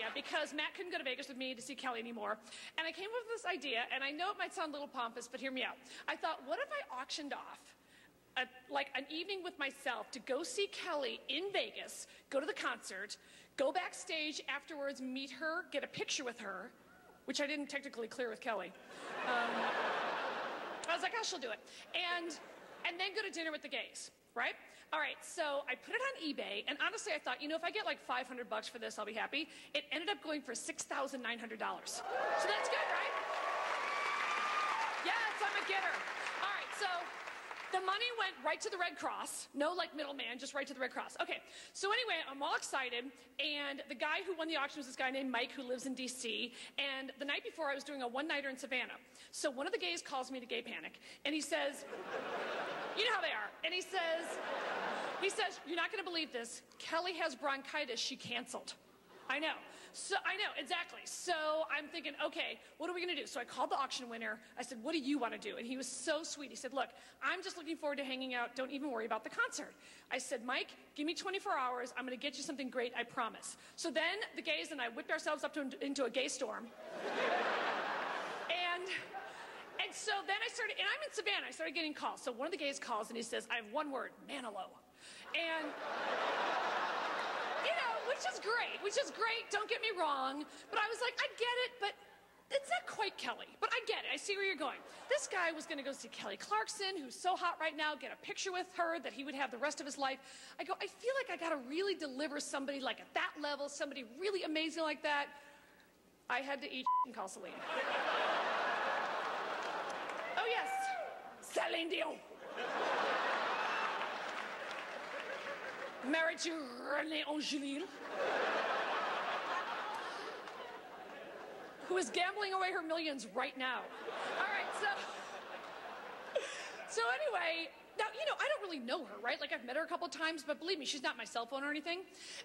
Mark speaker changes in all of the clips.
Speaker 1: idea because Matt couldn't go to Vegas with me to see Kelly anymore. And I came up with this idea, and I know it might sound a little pompous, but hear me out. I thought, what if I auctioned off like an evening with myself to go see Kelly in Vegas, go to the concert, go backstage afterwards, meet her, get a picture with her, which I didn't technically clear with Kelly. I was like, oh, she'll do it. And then go to dinner with the gays, right? All right, so I put it on eBay, and honestly, I thought, you know, if I get like $500 for this, I'll be happy. It ended up going for $6,900. So that's good, right? Yes, I'm a getter. All right, so the money went right to the Red Cross. No, like middleman, just right to the Red Cross. Okay, so anyway, I'm all excited, and the guy who won the auction was this guy named Mike who lives in D.C., and the night before I was doing a one-nighter in Savannah. So one of the gays calls me to Gay Panic, and he says, you know how they are, and he says, you're not going to believe this, Kelly has bronchitis, she canceled. I know. So I know, exactly. So I'm thinking, okay, what are we going to do? So I called the auction winner. I said, what do you want to do? And he was so sweet. He said, look, I'm just looking forward to hanging out. Don't even worry about the concert. I said, Mike, give me 24 hours. I'm going to get you something great, I promise. So then the gays and I whipped ourselves up into a gay storm. And so then I started, and I'm in Savannah, I started getting calls. So one of the gays calls and he says, I have one word, Manilow. And you know, which is great, don't get me wrong, but I was like, I get it, but it's not quite Kelly, but I get it, I see where you're going. This guy was gonna go see Kelly Clarkson, who's so hot right now, get a picture with her that he would have the rest of his life. I go, I feel like I gotta really deliver somebody like at that level, somebody really amazing like that. I had to eat and call Celine. Oh yes, Celine Dion. Married to René Angélil, who is gambling away her millions right now. All right, so anyway, now, you know, I don't really know her, right? Like, I've met her a couple times, but believe me, she's not my cell phone or anything.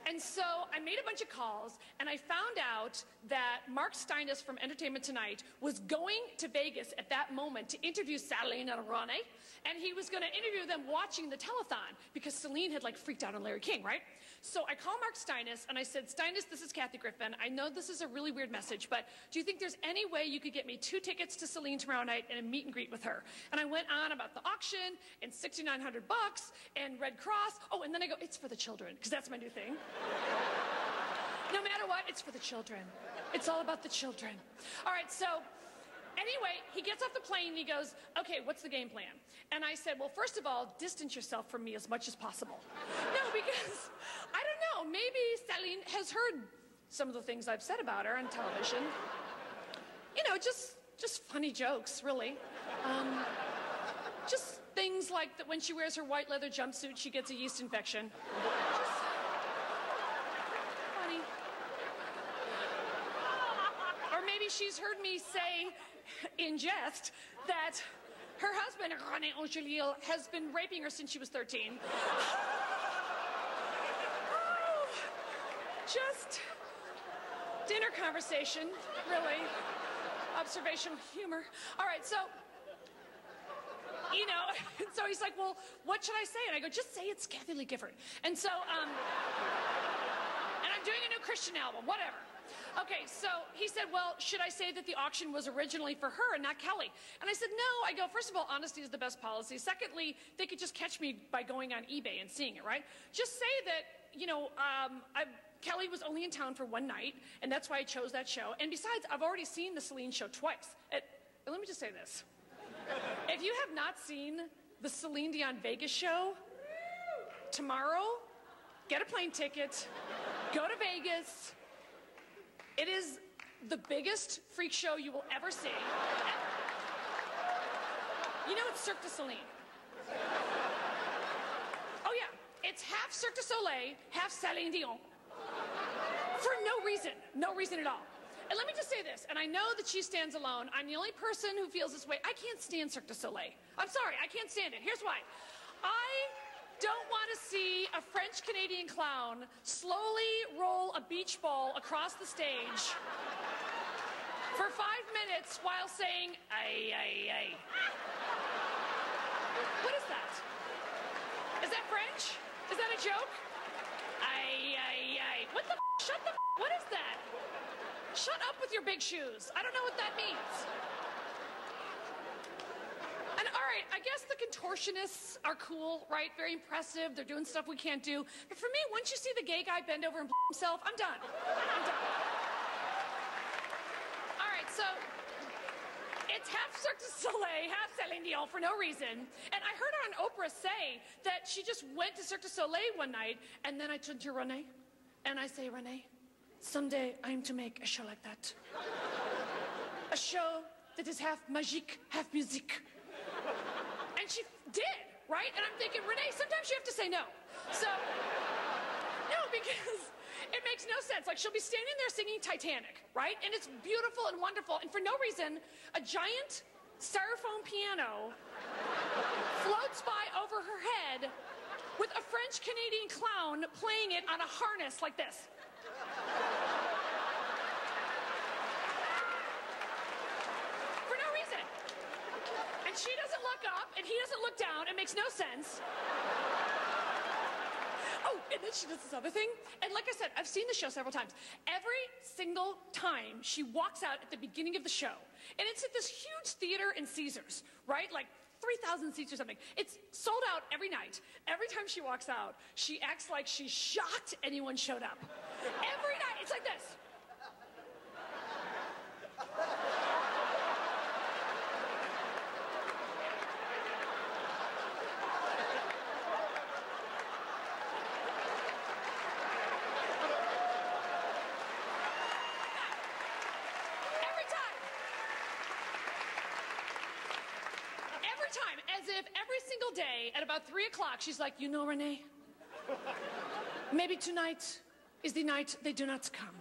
Speaker 1: And so I made a bunch of calls, and I found out that Mark Steinis from Entertainment Tonight was going to Vegas at that moment to interview Celine and René, and he was going to interview them watching the telethon, because Celine had, like, freaked out on Larry King, right? So I called Mark Steinis, and I said, Steinis, this is Kathy Griffin. I know this is a really weird message, but do you think there's any way you could get me 2 tickets to Celine tomorrow night and a meet and greet with her? And I went on about the auction, and $6,900, and Red Cross. Oh, and then I go, it's for the children, because that's my new thing. No matter what, it's for the children. It's all about the children. All right, so anyway, he gets off the plane and he goes, okay, what's the game plan? And I said, well, first of all, distance yourself from me as much as possible. No, because, I don't know, maybe Celine has heard some of the things I've said about her on television. You know, just funny jokes, really. Just things like that when she wears her white leather jumpsuit, she gets a yeast infection. Just funny. Or maybe she's heard me say in jest that her husband, René Angélil, has been raping her since she was 13. Oh, just dinner conversation, really. Observational humor. All right, so, you know, so he's like, well, what should I say? And I go, just say it's Kathy Lee Gifford. And so, and I'm doing a new Christian album, whatever. Okay, so he said, well, should I say that the auction was originally for her and not Kelly? And I said, no. I go, first of all, honesty is the best policy. Secondly, they could just catch me by going on eBay and seeing it, right? Just say that, you know, Kelly was only in town for one night, and that's why I chose that show. And besides, I've already seen the Celine show twice. Let me just say this. If you have not seen the Celine Dion Vegas show, tomorrow, get a plane ticket, go to Vegas. It is the biggest freak show you will ever see. You know, it's Cirque du Soleil. Oh, yeah. It's half Cirque du Soleil, half Celine Dion. For no reason. No reason at all. And let me just say this, and I know that she stands alone. I'm the only person who feels this way. I can't stand Cirque du Soleil. I'm sorry, I can't stand it. Here's why. I don't want to see a French-Canadian clown slowly roll a beach ball across the stage for 5 minutes while saying, ay, ay, ay. What is that? Is that French? Is that a joke? Ay, ay, ay. What the shut the what is that? Shut up with your big shoes. I don't know what that means. And all right, I guess the contortionists are cool, right? Very impressive. They're doing stuff we can't do. But for me, once you see the gay guy bend over and himself, I'm done. I'm done. All right, so it's half Cirque du Soleil, half Celine Dion for no reason. And I heard her on Oprah say that she just went to Cirque du Soleil one night, and then I turned to Renee, and I say, Renee, someday I'm to make a show like that. A show that is half magique, half musique. And she did, right? And I'm thinking, Renee, sometimes you have to say no. So, no, because it makes no sense. Like, she'll be standing there singing Titanic, right? And it's beautiful and wonderful. And for no reason, a giant styrofoam piano floats by over her head with a French-Canadian clown playing it on a harness like this. For no reason. And she doesn't look up, and he doesn't look down. It makes no sense. Oh, and then she does this other thing. And like I said, I've seen the show several times. Every single time she walks out at the beginning of the show, and it's at this huge theater in Caesars, right? Like 3,000 seats or something. It's sold out every night. Every time she walks out, she acts like she's shocked anyone showed up. Every night, it's like this. As if every single day at about 3 o'clock, she's like, you know, Renee, maybe tonight is the night they do not come.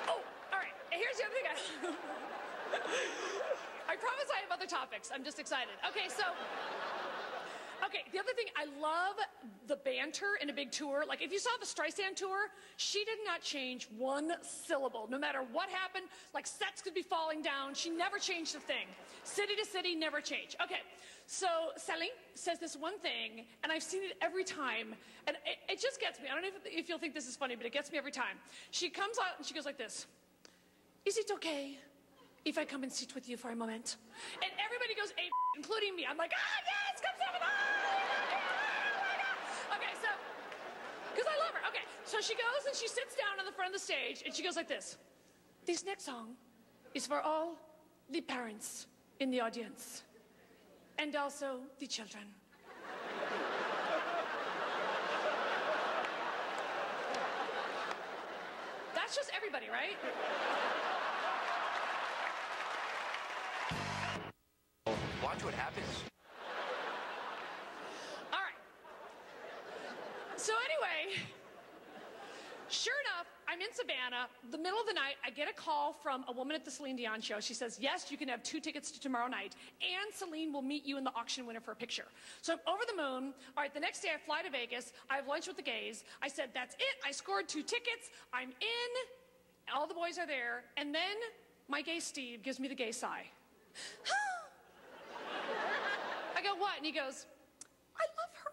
Speaker 1: Oh, all right. Here's the other thing. I promise I have other topics. I'm just excited. Okay, so... Okay, the other thing, I love the banter in a big tour. Like, if you saw the Streisand tour, she did not change one syllable. No matter what happened, like sets could be falling down. She never changed a thing. City to city, never changed. Okay, so Celine says this one thing, and I've seen it every time, and it just gets me. I don't know if you'll think this is funny, but it gets me every time. She comes out, and she goes like this. Is it okay if I come and sit with you for a moment? And everybody goes, including me. I'm like, yes, come sit with us. Okay, so, because I love her. Okay, so she goes and she sits down on the front of the stage, and she goes like this. This next song is for all the parents in the audience, and also the children. That's just everybody, right?
Speaker 2: Watch what happens.
Speaker 1: All right. So anyway, sure enough, I'm in Savannah. The middle of the night, I get a call from a woman at the Celine Dion show. She says, yes, you can have 2 tickets to tomorrow night, and Celine will meet you in the auction winner for a picture. So I'm over the moon. All right, the next day I fly to Vegas. I have lunch with the gays. I said, that's it. I scored 2 tickets. I'm in. All the boys are there. And then my gay Steve gives me the gay sigh. I go, what? And he goes, I love her.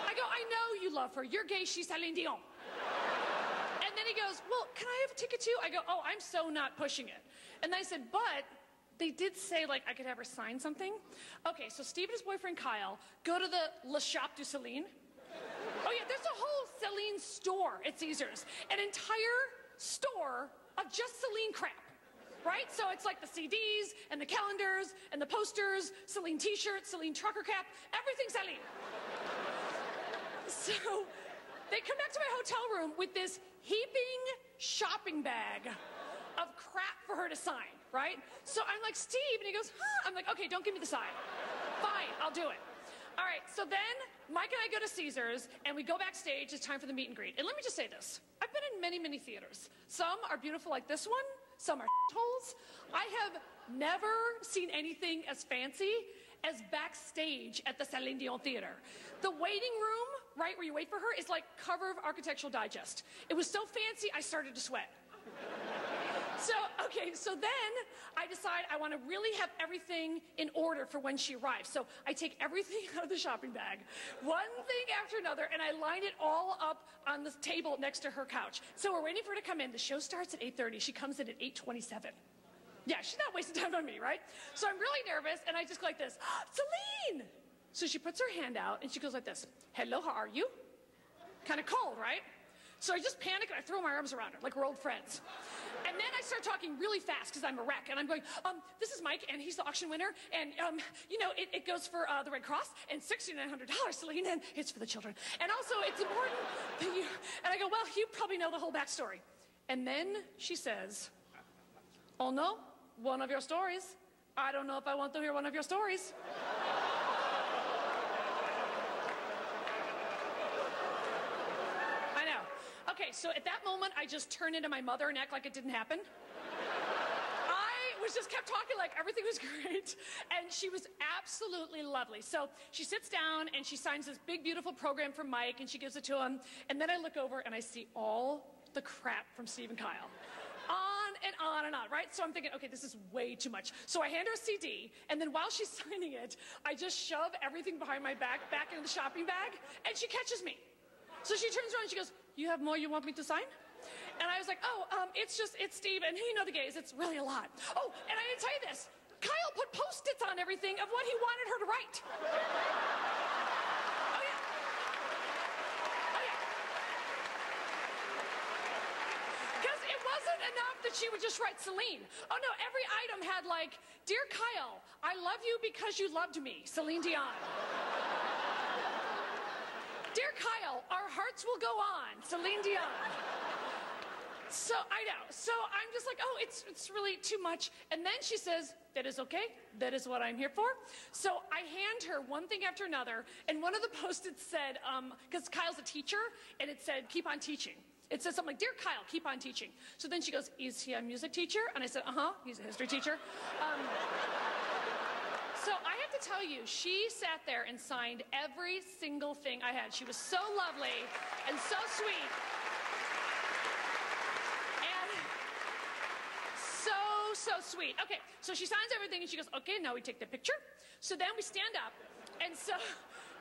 Speaker 1: I go, I know you love her. You're gay, she's Celine Dion. And then he goes, well, can I have a ticket too? I go, oh, I'm so not pushing it. And I said, but they did say, like, I could have her sign something. Okay, so Steve and his boyfriend Kyle go to the Le Shop du Celine. Oh yeah, there's a whole Celine store at Caesars. An entire store of just Celine crap. Right? So it's like the CDs and the calendars and the posters, Celine t-shirts, Celine trucker cap, everything Celine. So they come back to my hotel room with this heaping shopping bag of crap for her to sign, right? So I'm like, Steve, and he goes, huh? I'm like, okay, don't give me the sign. Fine, I'll do it. All right, so then Mike and I go to Caesars, and we go backstage. It's time for the meet and greet. And let me just say this. I've been in many, many theaters. Some are beautiful like this one. Some are holes. I have never seen anything as fancy as backstage at the Celine Dion Theater. The waiting room, right, where you wait for her, is like cover of Architectural Digest. It was so fancy, I started to sweat. So, Okay, so then I decide I want to really have everything in order for when she arrives. So I take everything out of the shopping bag, one thing after another, and I line it all up on the table next to her couch. So we're waiting for her to come in. The show starts at 8:30. She comes in at 8:27. Yeah, she's not wasting time on me, right? So I'm really nervous, and I just go like this, Celine! So she puts her hand out, and she goes like this, hello, how are you? Kind of cold, right? So I just panic, and I throw my arms around her, like we're old friends. And then I start talking really fast, because I'm a wreck, and I'm going, this is Mike, and he's the auction winner, and, you know, it goes for the Red Cross, and $6,900, Celine, and it's for the children. And also, it's important that you... And I go, well, you probably know the whole backstory. And then she says, oh, no? One of your stories. I don't know if I want to hear one of your stories. I know. Okay, so at that moment, I just turn into my mother and act like it didn't happen. I was just kept talking like everything was great, and she was absolutely lovely. So she sits down, and she signs this big, beautiful program for Mike, and she gives it to him, and then I look over, and I see all the crap from Steve and Kyle. On and on and on, right? So I'm thinking, okay, this is way too much. So I hand her a CD, and then while she's signing it, I just shove everything behind my back back into the shopping bag, and she catches me. So she turns around and she goes, you have more you want me to sign? And I was like, oh, it's Steve, and you know the gays, it's really a lot. Oh, and I didn't tell you this. Kyle put Post-its on everything of what he wanted her to write. Oh, yeah. Oh, yeah. Because it wasn't enough that she would just write Celine. Oh, no, every item had like, Dear Kyle, I love you because you loved me, Celine Dion. Dear Kyle, our hearts will go on, Celine Dion. So, I know. So I'm just like, oh, it's really too much. And then she says, that is okay. That is what I'm here for. So I hand her one thing after another. And one of the Post-its said, because Kyle's a teacher, and it said, keep on teaching. It said something like, Dear Kyle, keep on teaching. So then she goes, is he a music teacher? And I said, uh-huh, he's a history teacher. So I have to tell you, she sat there and signed every single thing I had. She was so lovely and so sweet. And so sweet. Okay, so she signs everything and she goes, okay, now we take the picture. So then we stand up, and so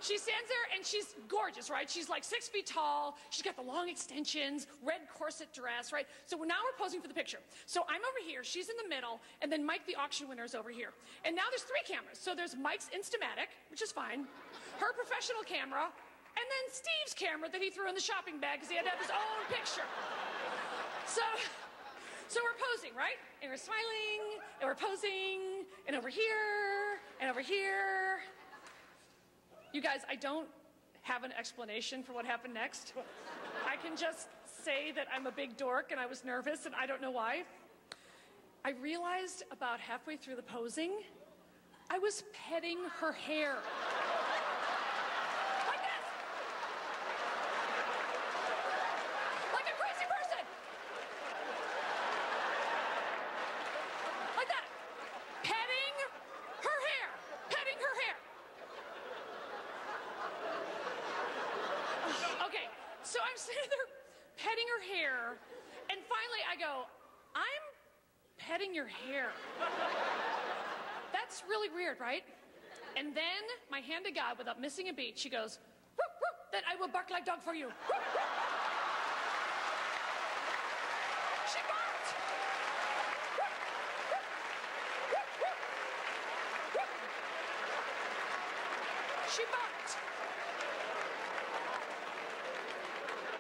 Speaker 1: she stands there and she's gorgeous, right? She's like 6 feet tall. She's got the long extensions, red corset dress, right? So now we're posing for the picture. So I'm over here, she's in the middle, and then Mike, the auction winner, is over here. And now there's 3 cameras. So there's Mike's Instamatic, which is fine, her professional camera, and then Steve's camera that he threw in the shopping bag because he had to have his own picture. So we're posing, right? And we're smiling, and we're posing, and over here, and over here. You guys, I don't have an explanation for what happened next. I can just say that I'm a big dork and I was nervous and I don't know why. I realized about halfway through the posing, I was petting her hair. Like this. Like a crazy person. Like that. Petting her hair. Petting her hair. Okay, so I'm sitting there petting her hair, and finally I go, I'm petting your hair. That's really weird, right? And then, my hand to God, without missing a beat, she goes, whoop, whoop, then I will bark like dog for you. Whoop, whoop. She barked. Whoop, whoop, whoop, whoop, whoop. She barked.